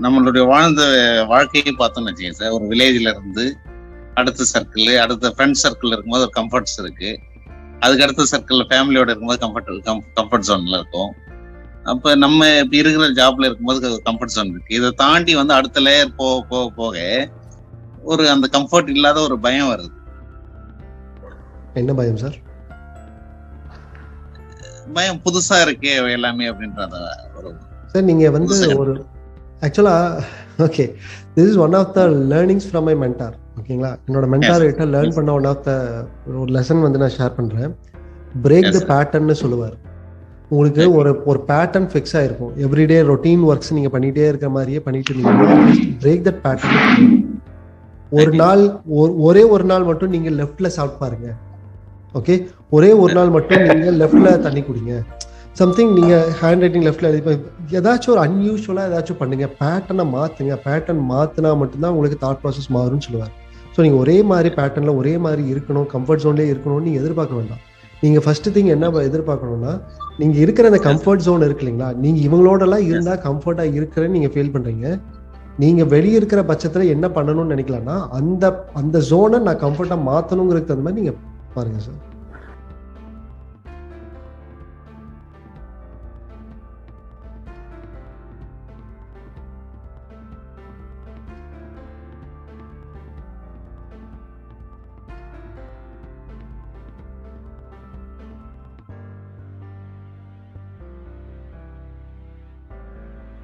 நம்மளுடைய வாழ்ந்த வாழ்க்கையை பார்த்தோம்னு வச்சுக்கோங்க சார். ஒரு வில்லேஜ்ல இருந்து அடுத்த சர்க்கிள், அடுத்த ஃப்ரெண்ட் சர்க்கிள் இருக்கும்போது ஒரு கம்ஃபர்ட்ஸ் இருக்கு. அதுக்கு அடுத்த சர்க்கிள் ஃபேமிலியோட இருக்கும்போது கம்ஃபர்ட் ஜோன்ல இருக்கும். அப்ப நம்ம இப்ப இருக்கிற ஜாப்ல இருக்கும்போது கம்ஃபர்ட் ஜோன் இருக்கு. இதை தாண்டி வந்து அடுத்த லேயர் போக போக போக ஒரு அந்த கம்ஃபர்ட் இல்லாத ஒரு பயம் வருது. என்ன பயம் சார்? பயம் புதுசா இருக்கே எல்லாமே அப்படின்றத ஒரு சார். நீங்க வந்து ஒரு ஆக்சுவலா okay, this is one of the learnings from my mentor. ஓகேங்களா, என்னோட மென்டார் கிட்ட லேர்ன் பண்ண ஒன் ஆஃப் த ஒரு லெசன் வந்து நான் ஷேர் பண்றேன். பிரேக் த பேட்டர்ன்னு சொல்லுவார். உங்களுக்கு ஒரு பேட்டர்ன் ஃபிக்ஸ் ஆயிருக்கும். எவ்ரிடே ரொட்டீன் ஒர்க்ஸ் நீங்க பண்ணிட்டே இருக்கிற மாதிரியே பண்ணிட்டு இருந்தீங்க. Break that pattern. ஒரு நாள் ஒரே ஒரு நாள் மட்டும் நீங்க லெஃப்ட்ல சாப்பிட்டு பாருங்க. ஓகே, ஒரே ஒரு நாள் மட்டும் நீங்க லெஃப்ட்ல தண்ணி குடிங்க. சம்திங் நீங்க ஹேண்ட் ரைட்டிங் லெஃப்ட்ல ஏதாச்சும் ஒரு அன்யூஷுவலா ஏதாச்சும் பண்ணுங்க. பேட்டர்னை மாத்துங்க. பேட்டர்ன் மாத்தினா மட்டும்தான் உங்களுக்கு தாட் ப்ராசஸ் மாறும்னு சொல்லுவார். ஸோ நீங்க ஒரே மாதிரி பேட்டர்ன்ல ஒரே மாதிரி இருக்கணும், கம்ஃபர்ட் ஜோன்லேயே இருக்கணும்னு நீங்க எதிர்பார்க்க வேண்டாம். நீங்க ஃபர்ஸ்ட் திங் என்ன எதிர்பார்க்கணும்னா, நீங்க இருக்கிற அந்த கம்ஃபர்ட் ஜோன் இருக்கு இல்லைங்களா, நீங்க இவங்களோட எல்லாம் இருந்தா கம்ஃபர்ட்டா இருக்கிறேன்னு நீங்க ஃபீல் பண்றீங்க. நீங்க வெளியே இருக்கிற பட்சத்துல என்ன பண்ணணும்னு நினைக்கலாம்னா, அந்த ஜோனை நான் கம்ஃபர்ட்டா மாத்தணுங்கிறதுக்கு தகுந்த மாதிரி நீங்க பாருங்க சார்.